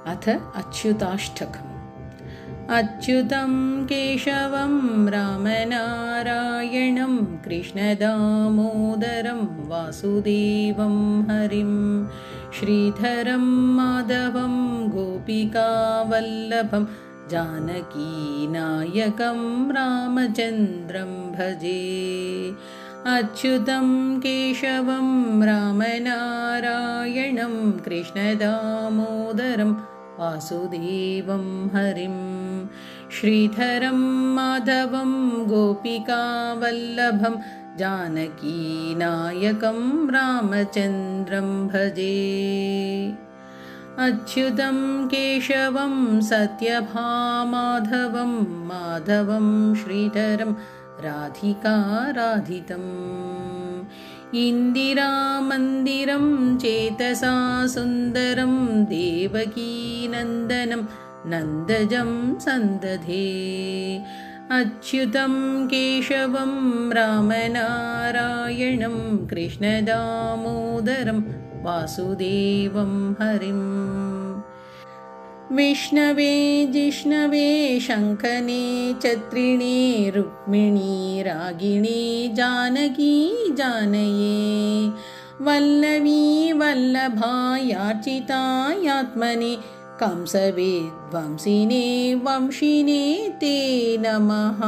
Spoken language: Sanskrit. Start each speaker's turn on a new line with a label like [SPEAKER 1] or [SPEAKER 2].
[SPEAKER 1] अथ अच्युताष्टकम्। अच्युतं केशवं रामनारायणं कृष्णदामोदरं वासुदेवं हरिं श्रीधरं माधवं गोपिकावल्लभं जानकीनायकं रामचन्द्रं भजे। अच्युतं केशवं रामनारायणं कृष्णदामोदरं वासुदेवं हरिं श्रीधरं माधवं गोपिकावल्लभं जानकीनायकं रामचन्द्रं भजे। अच्युतं केशवं सत्यभामाधवं माधवं श्रीधरं राधिकाराधितम् इन्दिरामन्दिरं चेतसा सुन्दरं देवकीनन्दनं नन्दजं सन्दधे। अच्युतं केशवं रामनारायणं कृष्णदामोदरं वासुदेवं हरिम् विष्णवे जिष्णवे शङ्खने चत्रिणे रुक्मिणी रागिणी जानकी जानये वल्लवी वल्लभायार्चितायात्मने कंसविध्वंसिने वंशिने ते नमः।